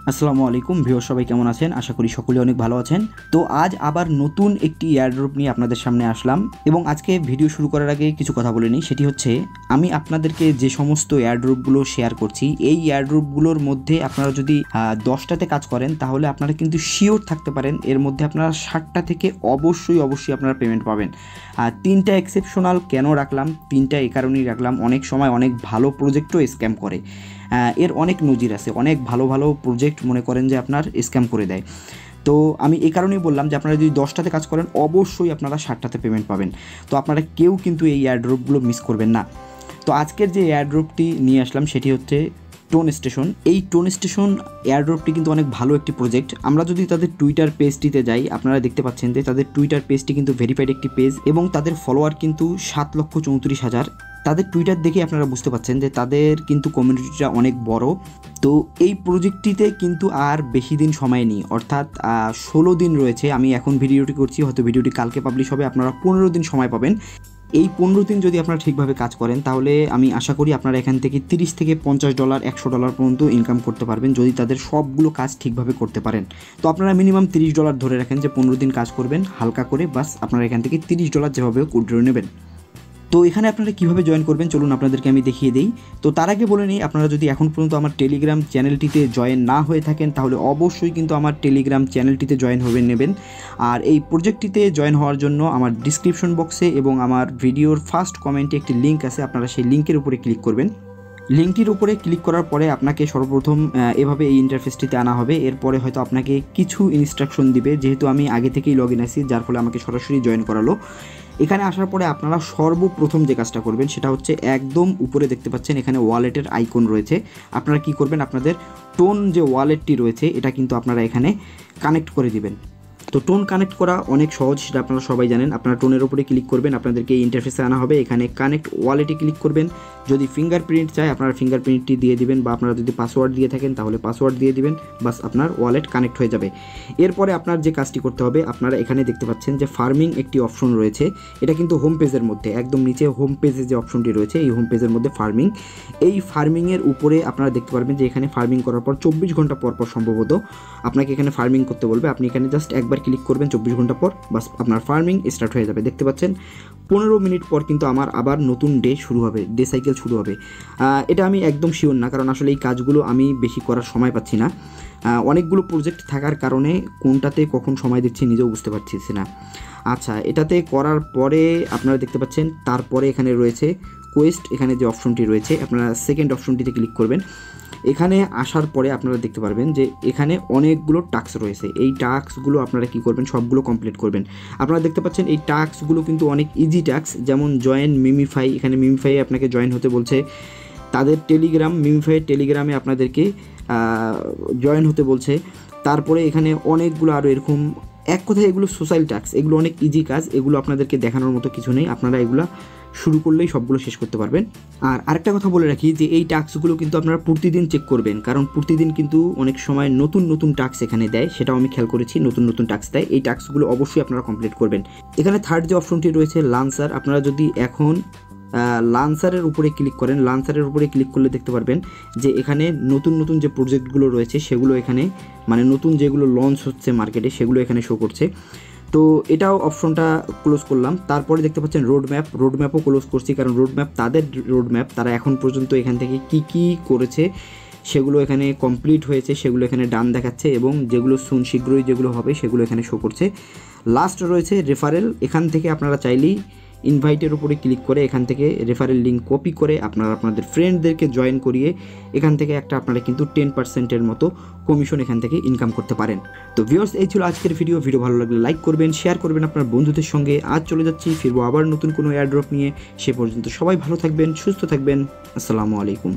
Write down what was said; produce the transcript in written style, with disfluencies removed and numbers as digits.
আসসালামু আলাইকুম ভিউয়ার, সবাই কেমন আছেন? আশা করি সকলে অনেক ভালো আছেন। তো আজ আবার নতুন একটি এয়ারড্রপ নিয়ে আপনাদের সামনে আসলাম এবং আজকে ভিডিও শুরু করার আগে কিছু কথা বলে নিই। সেটি হচ্ছে, আমি আপনাদেরকে যে সমস্ত এয়ারড্রপগুলো শেয়ার করছি, এই এয়ারড্রপগুলোর মধ্যে আপনারা যদি 10টাতে কাজ করেন তাহলে আপনারা কিন্তু শিওর থাকতে পারেন এর মধ্যে আপনারা 60টা থেকে অবশ্যই আপনারা পেমেন্ট পাবেন। আর 3টা এক্সেপশনাল কেন রাখলাম? 3টা এই কারণেই রাখলাম, অনেক সময় অনেক ভালো প্রজেক্টও স্ক্যাম করে। এর অনেক নজির আছে, অনেক ভালো ভালো প্রজেক্ট মনে করেন যে আপনার স্ক্যাম করে দেয়। তো আমি এই কারণেই বললাম যে আপনারা যদি 10টাতে কাজ করেন অবশ্যই আপনারা 60টাতে পেমেন্ট পাবেন। তো আপনারা কেউ কিন্তু এই এয়ারড্রপগুলো মিস করবেন না। তো আজকের যে এয়ারড্রপটি নিয়ে আসলাম সেটি হচ্ছে টোন স্টেশন। এই টোন স্টেশন এয়ারড্রপটি কিন্তু অনেক ভালো একটি প্রজেক্ট। আমরা যদি তাদের টুইটার পেজটিতে যাই, আপনারা দেখতে পাচ্ছেন যে তাদের টুইটার পেজটি কিন্তু ভেরিফাইড একটি পেজ এবং তাদের ফলোয়ার কিন্তু 7,34,000। তাদের টুইটার দেখে আপনারা বুঝতে পাচ্ছেন যে তাদের কিন্তু কমিউনিটিটা অনেক বড়। তো এই প্রজেক্টটিতে কিন্তু আর বেশি দিন সময় নেই, অর্থাৎ 16 দিন রয়েছে। আমি এখন ভিডিওটি করছি, হয়তো ভিডিওটি কালকে পাবলিশ হবে, আপনারা 15 দিন সময় পাবেন। এই 15 দিন যদি আপনারা ঠিকভাবে কাজ করেন তাহলে আমি আশা করি আপনারা এখান থেকে $30 থেকে $50 $100 পর্যন্ত ইনকাম করতে পারবেন যদি তাদের সবগুলো কাজ ঠিকভাবে করতে পারেন। তো আপনারা মিনিমাম $30 ধরে রাখেন যে 15 দিন কাজ করবেন হালকা করে, বাস আপনারা এখান থেকে $30 যেভাবে উইথড্র নেবেন। তো এখানে আপনারা কীভাবে জয়েন করবেন চলুন আপনাদেরকে আমি দেখিয়ে দিই। তো তার আগে বলে নিই, আপনারা যদি এখন পর্যন্ত আমার টেলিগ্রাম চ্যানেলটিতে জয়েন না হয়ে থাকেন তাহলে অবশ্যই কিন্তু আমার টেলিগ্রাম চ্যানেলটিতে জয়েন নেবেন। আর এই প্রজেক্টটিতে জয়েন হওয়ার জন্য আমার ডিসক্রিপশন বক্সে এবং আমার ভিডিওর ফার্স্ট কমেন্টে একটি লিঙ্ক আছে, আপনারা সেই লিঙ্কের উপরে ক্লিক করবেন। লিঙ্কটির উপরে ক্লিক করার পরে আপনাকে সর্বপ্রথম এভাবে এই ইন্টারফেসটিতে আনা হবে। এরপরে হয়তো আপনাকে কিছু ইনস্ট্রাকশন দিবে, যেহেতু আমি আগে থেকেই লগ ইন আছি যার ফলে আমাকে সরাসরি জয়েন করালো। এখানে আসার পরে আপনারা সর্বপ্রথম যে কাজটা করবেন সেটা হচ্ছে, একদম উপরে দেখতে পাচ্ছেন এখানে ওয়ালেটের আইকন রয়েছে। আপনারা কি করবেন, আপনাদের টোন যে ওয়ালেটটি রয়েছে এটা কিন্তু আপনারা এখানে কানেক্ট করে দিবেন। তো টোন কানেক্ট করা অনেক সহজ, সেটা আপনারা সবাই জানেন। আপনারা টোনের উপরে ক্লিক করবেন, আপনাদেরকে এই ইন্টারফেসে আনা হবে। এখানে কানেক্ট ওয়ালেটে ক্লিক করবেন। যদি ফিঙ্গারপ্রিন্ট চাই আপনারা ফিঙ্গারপ্রিন্টটি দিয়ে দিবেন, বা আপনারা যদি পাসওয়ার্ড দিয়ে থাকেন তাহলে পাসওয়ার্ড দিয়ে দিবেন, বাস আপনার ওয়ালেট কানেক্ট হয়ে যাবে। এরপরে আপনার যে কাজটি করতে হবে, আপনারা এখানে দেখতে পাচ্ছেন যে ফার্মিং একটি অপশন রয়েছে। এটা কিন্তু হোম পেজের মধ্যে, একদম নিচে হোম পেজে যে অপশনটি রয়েছে এই হোম পেজের মধ্যে ফার্মিং, এই ফার্মিংয়ের উপরে আপনারা দেখতে পারবেন যে এখানে ফার্মিং করার পর 24 ঘন্টা পর সম্ভবত আপনাকে এখানে ফার্মিং করতে বলবে। আপনি এখানে জাস্ট একবার ক্লিক করবেন 24 ঘন্টা পর, বাস আপনার ফার্মিং স্টার্ট হয়ে যাবে। দেখতে পাচ্ছেন 15 মিনিট পর কিন্তু আমার আবার নতুন ডে শুরু হবে, ডে সাইকেল শুরু হবে। এটা আমি একদম শিওর না, কারণ আসলে এই কাজগুলো আমি বেশি করার সময় পাচ্ছি না। অনেকগুলো প্রজেক্ট থাকার কারণে কোনটাতে কখন সময় দিচ্ছি নিজেও বুঝতে পারছি না। আচ্ছা, এটাতে করার পরে আপনারা দেখতে পাচ্ছেন তারপরে এখানে রয়েছে কোয়েস্ট, এখানে যে অপশনটি রয়েছে আপনারা সেকেন্ড অপশনটিতে ক্লিক করবেন। এখানে আসার পরে আপনারা দেখতে পারবেন যে এখানে অনেকগুলো টাস্ক রয়েছে। এই টাস্কগুলো আপনারা কি করবেন, সবগুলো কমপ্লিট করবেন। আপনারা দেখতে পাচ্ছেন এই টাস্কগুলো কিন্তু অনেক ইজি টাস্ক, যেমন জয়েন মিমিফাই। এখানে মিমিফাই আপনাকে জয়েন হতে বলছে, তাদের টেলিগ্রাম মিমিফাইয়ের টেলিগ্রামে আপনাদেরকে জয়েন হতে বলছে। তারপরে এখানে অনেকগুলো আরও এরকম, এক কথায় এগুলো সোশ্যাল টাস্ক, এগুলো অনেক ইজি কাজ, এগুলো আপনাদেরকে দেখানোর মতো কিছু নেই, আপনারা এগুলো শুরু করলেই সবগুলো শেষ করতে পারবেন। আর আরেকটা কথা বলে রাখি যে এই টাস্কগুলো কিন্তু আপনারা প্রতিদিন চেক করবেন, কারণ প্রতিদিন কিন্তু অনেক সময় নতুন নতুন টাস্ক এখানে দেয়, সেটাও আমি খেয়াল করেছি, নতুন নতুন টাস্ক দেয়। এই টাস্কগুলো অবশ্যই আপনারা কমপ্লিট করবেন। এখানে থার্ড যে অপশনটি রয়েছে লান্সার, আপনারা যদি এখন লান্সারের উপরে ক্লিক করেন, লান্সারের উপরে ক্লিক করলে দেখতে পারবেন যে এখানে নতুন নতুন যে প্রজেক্টগুলো রয়েছে সেগুলো এখানে, মানে নতুন যেগুলো লঞ্চ হচ্ছে মার্কেটে সেগুলো এখানে শো করছে। তো এটাও অপশনটা ক্লোজ করলাম। তারপরে দেখতে পাচ্ছেন রোডম্যাপও ক্লোজ করছি, কারণ রোডম্যাপ তাদের রোডম্যাপ, তারা এখন পর্যন্ত এখান থেকে কি করেছে সেগুলো এখানে কমপ্লিট হয়েছে, সেগুলো এখানে ডান দেখাচ্ছে, এবং যেগুলো শীঘ্রই যেগুলো হবে সেগুলো এখানে শো করছে। লাস্ট রয়েছে রেফারেল, এখান থেকে আপনারা চাইলেই ইনভাইটের উপরে ক্লিক করে এখান থেকে রেফারেল লিঙ্ক কপি করে আপনারা আপনাদের ফ্রেন্ডদেরকে জয়েন করিয়ে এখান থেকে আপনারা কিন্তু 10%-এর মতো কমিশন এখান থেকে ইনকাম করতে পারেন। তো ভিউয়ার্স, এই ছিল আজকের ভিডিও ভালো লাগলে লাইক করবেন, শেয়ার করবেন আপনার বন্ধুদের সঙ্গে। আজ চলে যাচ্ছি, ফিরবো আবার নতুন কোনো এয়ারড্রপ নিয়ে। সে পর্যন্ত সবাই ভালো থাকবেন, সুস্থ থাকবেন। আসসালামু আলাইকুম।